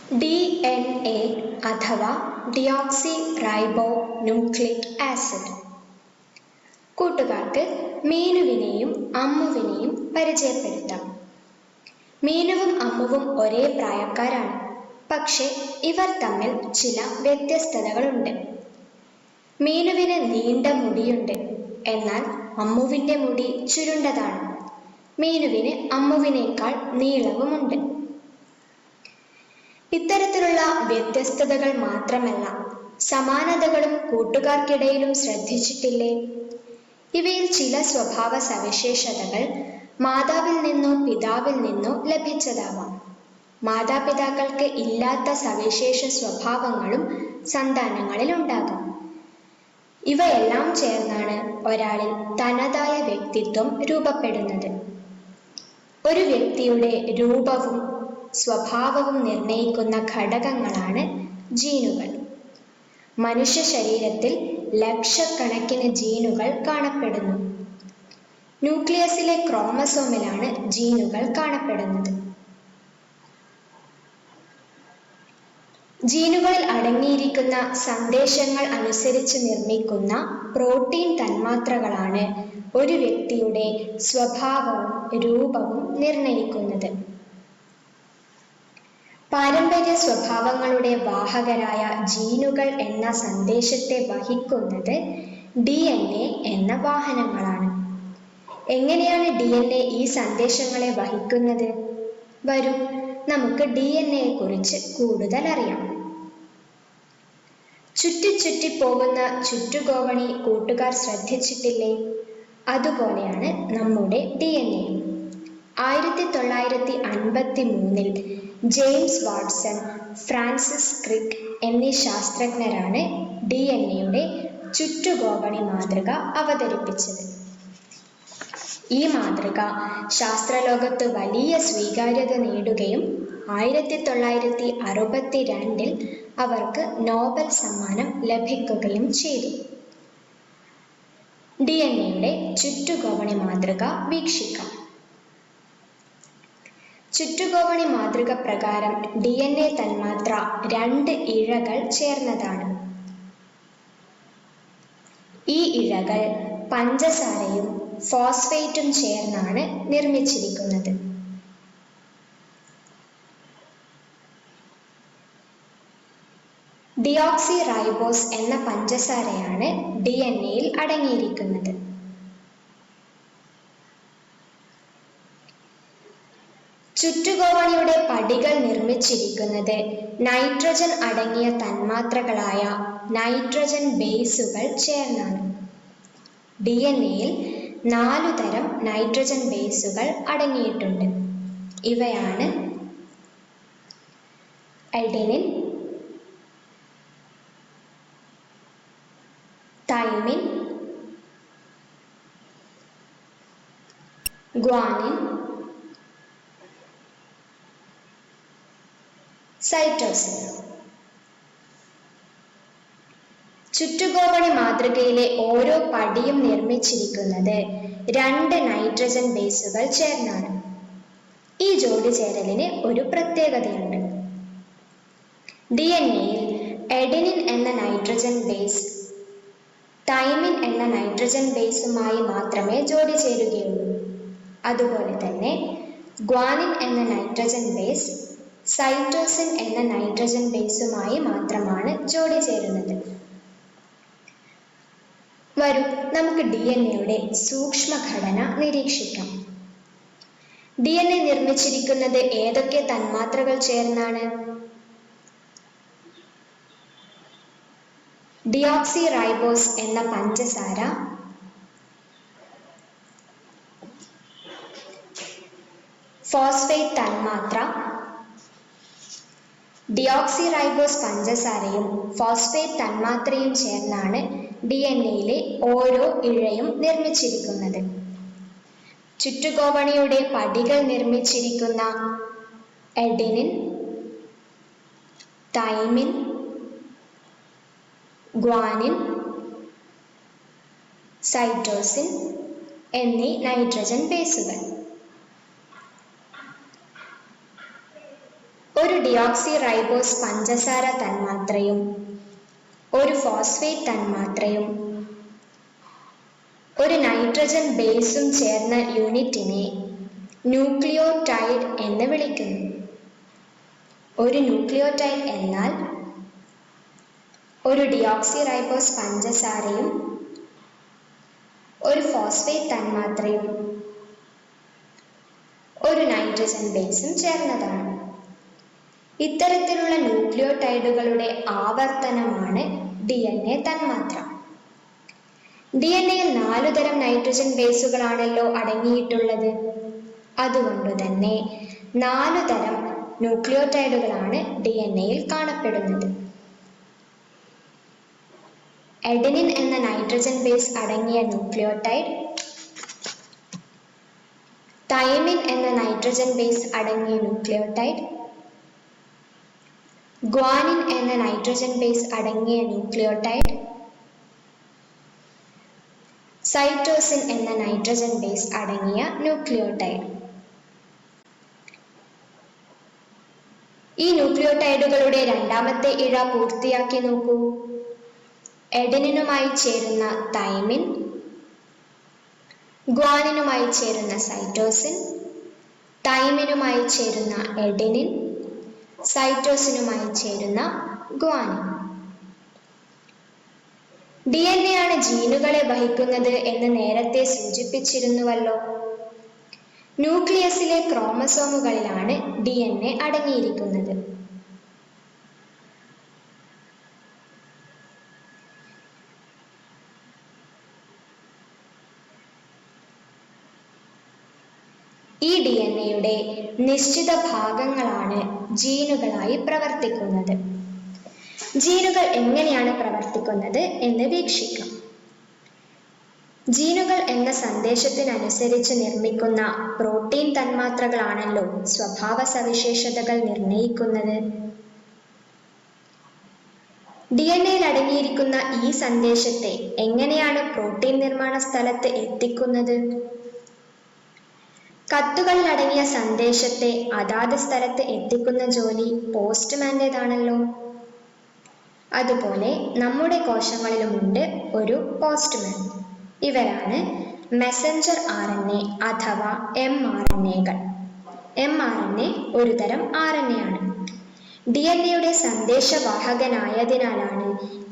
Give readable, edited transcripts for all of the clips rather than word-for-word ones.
DNA അഥവാ deoxy റൈബോ nucleic acid. കൂട്ടുകാർക്ക് മീനുവിനെയും അമ്മുവിനെയും പരിചയപ്പെടുത്താം. മീനുവും അമ്മുവും ഒരേ പ്രായക്കാരാണ്. പക്ഷെ ഇവർ തമ്മിൽ ചില വ്യത്യസ്തതകളുണ്ട്. മീനുവിന് നീണ്ട മുടിയുണ്ട്, എന്നാൽ അമ്മുവിൻ്റെ മുടി ചുരുണ്ടതാണ്. മീനുവിന് അമ്മുവിനേക്കാൾ നീളവുമുണ്ട്. ഇത്തരത്തിലുള്ള വ്യത്യസ്തതകൾ മാത്രമല്ല, സമാനതകളും കൂട്ടുകാർക്കിടയിലും ശ്രദ്ധിച്ചിട്ടില്ലേ? ഇവയിൽ ചില സ്വഭാവ സവിശേഷതകൾ മാതാവിൽ നിന്നോ പിതാവിൽ നിന്നോ ലഭിച്ചതാവാം. മാതാപിതാക്കൾക്ക് ഇല്ലാത്ത സവിശേഷ സ്വഭാവങ്ങളും സന്താനങ്ങളിൽ ഉണ്ടാകാം. ഇവയെല്ലാം ചേർന്നാണ് ഒരാളിൽ തനതായ വ്യക്തിത്വം രൂപപ്പെടുന്നത്. ഒരു വ്യക്തിയുടെ രൂപവും സ്വഭാവവും നിർണയിക്കുന്ന ഘടകങ്ങളാണ് ജീനുകൾ. മനുഷ്യ ശരീരത്തിൽ ലക്ഷക്കണക്കിന് ജീനുകൾ കാണപ്പെടുന്നു. ന്യൂക്ലിയസിലെ ക്രോമസോമിലാണ് ജീനുകൾ കാണപ്പെടുന്നത്. ജീനുകളിൽ അടങ്ങിയിരിക്കുന്ന സന്ദേശങ്ങൾ അനുസരിച്ച് നിർമ്മിക്കുന്ന പ്രോട്ടീൻ തന്മാത്രകളാണ് ഒരു വ്യക്തിയുടെ സ്വഭാവവും രൂപവും നിർണയിക്കുന്നത്. പാരമ്പര്യ സ്വഭാവങ്ങളുടെ വാഹകരായ ജീനുകൾ എന്ന സന്ദേശത്തെ വഹിക്കുന്നത് DNA എന്ന വാഹനങ്ങളാണ്. എങ്ങനെയാണ് DNA ഈ സന്ദേശങ്ങളെ വഹിക്കുന്നത്? വരൂ, നമുക്ക് DNA കുറിച്ച് കൂടുതൽ അറിയാം. ചുറ്റി പോകുന്ന ചുറ്റുകോവണി കൂട്ടുകാർ ശ്രദ്ധിച്ചിട്ടില്ലേ? അതുപോലെയാണ് നമ്മുടെ DNA. 1953 James Watson, Francis Crick എന്നീ ശാസ്ത്രജ്ഞരാണ് DNA ചുറ്റുകോവണി മാതൃക അവതരിപ്പിച്ചത്. ഈ മാതൃക ശാസ്ത്രലോകത്ത് വലിയ സ്വീകാര്യത നേടുകയും 1962 അവർക്ക് നോബൽ സമ്മാനം ലഭിക്കുകയും ചെയ്തു. DNA ചുറ്റുകോവണി മാതൃക വീക്ഷിക്കാം. ചുറ്റുകോവണി മാതൃക പ്രകാരം DNA തന്മാത്ര 2 ഇഴകൾ ചേർന്നതാണ്. ഈ ഇഴകൾ പഞ്ചസാരയും ഫോസ്ഫേറ്റും ചേർന്നാണ് നിർമ്മിച്ചിരിക്കുന്നത്. ഡിയോക്സി റൈബോസ് എന്ന പഞ്ചസാരയാണ് DNAയിൽ അടങ്ങിയിരിക്കുന്നത്. ചുറ്റുകോവണിയുടെ പടികൾ നിർമ്മിച്ചിരിക്കുന്നത് നൈട്രജൻ അടങ്ങിയ തന്മാത്രകളായ നൈട്രജൻ ബേസുകൾ ചേർന്നാണ്. DNAയിൽ 4 തരം നൈട്രജൻ ബേസുകൾ അടങ്ങിയിട്ടുണ്ട്. ഇവയാണ് അഡെനിൻ, തൈമിൻ, ഗ്വാനിൻ, സൈറ്റോസിൻ. ചുറ്റുകോവണി മാതൃകയിലെ ഓരോ പടിയും നിർമ്മിച്ചിരിക്കുന്നത് 2 നൈട്രജൻ ബേസുകൾ ചേർന്നാണ്. ഈ ജോഡി ചേരലിന് ഒരു പ്രത്യേകതയുണ്ട്. DNAയിൽ അഡെനിൻ എന്ന നൈട്രജൻ ബേസ് തൈമിൻ എന്ന നൈട്രജൻ ബേസുമായി മാത്രമേ ജോഡി ചേരുകയുള്ളൂ. അതുപോലെ തന്നെ ഗ്വാനിൻ എന്ന നൈട്രജൻ ബേസ് സൈറ്റോസിൻ എന്ന നൈട്രജൻ ബേസുമായി മാത്രമാണ് ജോഡി ചേരുന്നത്. വരൂ, നമുക്ക് DNA സൂക്ഷ്മഘടന നിരീക്ഷിക്കാം. DNA നിർമ്മിച്ചിരിക്കുന്നത് ഏതൊക്കെ തന്മാത്രകൾ ചേർന്നാണ്? ഡിയോക്സി റൈബോസ് എന്ന പഞ്ചസാര, ഫോസ്ഫേറ്റ് തന്മാത്ര. ഡിയോക്സി റൈബോസ് പഞ്ചസാരയും ഫോസ്ഫേറ്റ് തന്മാത്രയും ചേർന്നാണ് DNAയിലെ ഓരോ ഇഴയും നിർമ്മിച്ചിരിക്കുന്നത്. ചുറ്റുകോവണിയുടെ പടികൾ നിർമ്മിച്ചിരിക്കുന്ന അഡെനിൻ, തൈമിൻ, ഗ്വാനിൻ, സൈറ്റോസിൻ എന്നീ നൈട്രജൻ ബേസുകൾ. ഒരു ഡിയോക്സി റൈബോസ് പഞ്ചസാര തന്മാത്രയും ഒരു ഫോസ്ഫേറ്റ് തന്മാത്രയും ഒരു നൈട്രജൻ ബേസും ചേർന്ന യൂണിറ്റിനെ ന്യൂക്ലിയോടൈഡ് എന്ന് വിളിക്കുന്നു. ഒരു ന്യൂക്ലിയോടൈഡ് എന്നാൽ ഒരു ഡിയോക്സി റൈബോസ് പഞ്ചസാരയും ഒരു ഫോസ്ഫേറ്റ് തന്മാത്രയും ഒരു നൈട്രജൻ ബേസും ചേർന്നതാണ്. ഇത്തരത്തിലുള്ള ന്യൂക്ലിയോടൈഡുകളുടെ ആവർത്തനമാണ് DNA തന്മാത്ര. DNA-യിൽ 4 തരം നൈട്രജൻ ബേസുകളാണല്ലോ അടങ്ങിയിട്ടുള്ളത്. അതുകൊണ്ട് തന്നെ 4 തരം ന്യൂക്ലിയോടൈഡുകളാണ് DNA-യിൽ കാണപ്പെടുന്നത്. എഡനിൻ എന്ന നൈട്രജൻ ബേസ് അടങ്ങിയ ന്യൂക്ലിയോടൈഡ്, തൈമിൻ എന്ന നൈട്രജൻ ബേസ് അടങ്ങിയ ന്യൂക്ലിയോടൈഡ്, ഗ്വാനിൻ എന്ന നൈട്രജൻ ബേസ് അടങ്ങിയ ന്യൂക്ലിയോടൈഡ്, സൈറ്റോസിൻ എന്ന നൈട്രജൻ ബേസ് അടങ്ങിയ ന്യൂക്ലിയോടൈഡ്. ഈ ന്യൂക്ലിയോടൈഡുകളുടെ രണ്ടാമത്തെ ഇഴ പൂർത്തിയാക്കി നോക്കൂ. എഡനിനുമായി ചേരുന്ന തൈമിൻ, ഗ്വാനിനുമായി ചേരുന്ന സൈറ്റോസിൻ, തൈമിനുമായി ചേരുന്ന എഡനിൻ, സൈറ്റോസിനുമായി ചേരുന്ന ഗ്വാനിൻ. DNA ആണ് ജീനുകളെ വഹിക്കുന്നത് എന്ന് നേരത്തെ സൂചിപ്പിച്ചിരുന്നുവല്ലോ. ന്യൂക്ലിയസിലെ ക്രോമസോമുകളിലാണ് DNA അടങ്ങിയിരിക്കുന്നത്. ഈ DNA-യുടെ നിശ്ചിത ഭാഗങ്ങളാണ് ജീനുകളായി പ്രവർത്തിക്കുന്നത്. ജീനുകൾ എങ്ങനെയാണ് പ്രവർത്തിക്കുന്നത് എന്ന് വീക്ഷിക്കാം. ജീനുകൾ എന്ന സന്ദേശത്തിനനുസരിച്ച് നിർമ്മിക്കുന്ന പ്രോട്ടീൻ തന്മാത്രകളാണല്ലോ സ്വഭാവ സവിശേഷതകൾ നിർണയിക്കുന്നത്. DNA-യിൽ അടങ്ങിയിരിക്കുന്ന ഈ സന്ദേശത്തെ എങ്ങനെയാണ് പ്രോട്ടീൻ നിർമ്മാണ സ്ഥലത്ത് എത്തിക്കുന്നത്? കത്തുകളിൽ അടങ്ങിയ സന്ദേശത്തെ അതാത് സ്ഥലത്ത് എത്തിക്കുന്ന ജോലി പോസ്റ്റ്മാൻ്റേതാണല്ലോ. അതുപോലെ നമ്മുടെ കോശങ്ങളിലുമുണ്ട് ഒരു പോസ്റ്റ്മാൻ. ഇവരാണ് മെസഞ്ചർ RNA അഥവാ mRNA-കൾ. mRNA ഒരു തരം RNA ആണ്. DNA-യുടെ സന്ദേശവാഹകനായതിനാലാണ്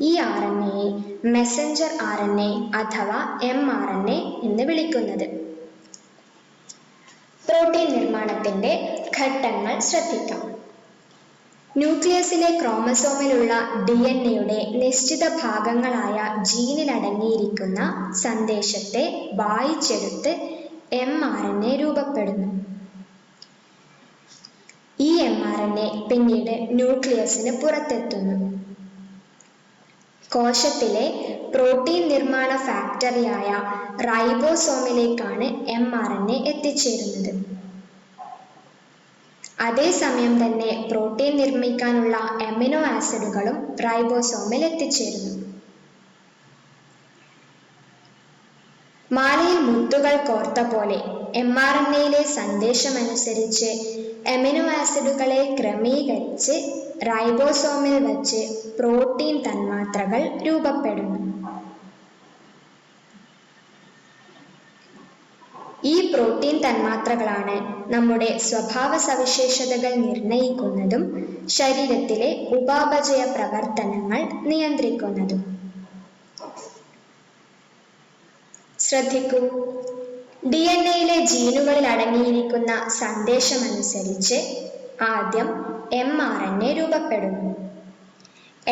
ഈ RNA-യെ മെസഞ്ചർ RNA അഥവാ mRNA എന്ന് വിളിക്കുന്നത്. പ്രോട്ടീൻ നിർമ്മാണത്തിന്റെ ഘട്ടങ്ങൾ ശ്രദ്ധിക്കാം. ന്യൂക്ലിയസിലെ ക്രോമസോമിലുള്ള DNA-യുടെ നിശ്ചിത ഭാഗങ്ങളായ ജീനിൽ അടങ്ങിയിരിക്കുന്ന സന്ദേശത്തെ വായിച്ചെടുത്ത് mRNA രൂപപ്പെടുന്നു. ഈ mRNA പിന്നീട് ന്യൂക്ലിയസിന് പുറത്തെത്തുന്നു. കോശത്തിലെ പ്രോട്ടീൻ നിർമ്മാണ ഫാക്ടറിയായ റൈബോസോമിലേക്കാണ് mRNA എത്തിച്ചേരുന്നത്. അതേസമയം തന്നെ പ്രോട്ടീൻ നിർമ്മിക്കാനുള്ള അമിനോ ആസിഡുകളും റൈബോസോമിൽ എത്തിച്ചേരുന്നു. മാലയിൽ മുത്തുകൾ കോർത്ത പോലെ mRNA-യിലെ സന്ദേശമനുസരിച്ച് അമിനോ ആസിഡുകളെ ക്രമീകരിച്ച് റൈബോസോമിൽ വച്ച് പ്രോട്ടീൻ തന്മാത്രകൾ രൂപപ്പെടുന്നു. ഈ പ്രോട്ടീൻ തന്മാത്രകളാണ് നമ്മുടെ സ്വഭാവ സവിശേഷതകൾ നിർണയിക്കുന്നതും ശരീരത്തിലെ ഉപാപചയ പ്രവർത്തനങ്ങൾ നിയന്ത്രിക്കുന്നതും. ശ്രദ്ധിക്കൂ, DNA-യിലെ ജീനുകളിൽ അടങ്ങിയിരിക്കുന്ന സന്ദേശമനുസരിച്ച് ആദ്യം mRNA രൂപപ്പെടുന്നു.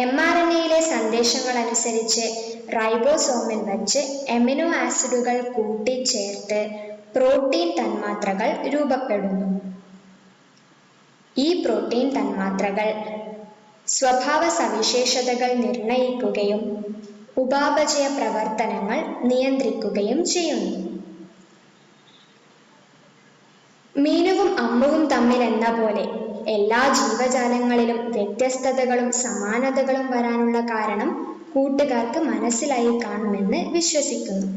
mRNA-യിലെ സന്ദേശങ്ങൾ അനുസരിച്ച് റൈബോസോമിൽ വച്ച് അമിനോ ആസിഡുകൾ കൂട്ടിച്ചേർത്ത് പ്രോട്ടീൻ തന്മാത്രകൾ രൂപപ്പെടുന്നു. ഈ പ്രോട്ടീൻ തന്മാത്രകൾ സ്വഭാവ സവിശേഷതകൾ നിർണയിക്കുകയും ഉപാപചയ പ്രവർത്തനങ്ങൾ നിയന്ത്രിക്കുകയും ചെയ്യുന്നു. മീനുവും അമ്മുവും തമ്മിൽ എന്ന പോലെ എല്ലാ ജീവജാലങ്ങളിലും വ്യത്യസ്തതകളും സമാനതകളും വരാനുള്ള കാരണം കൂട്ടുകാർക്ക് മനസ്സിലായി കാണുമെന്ന് വിശ്വസിക്കുന്നു.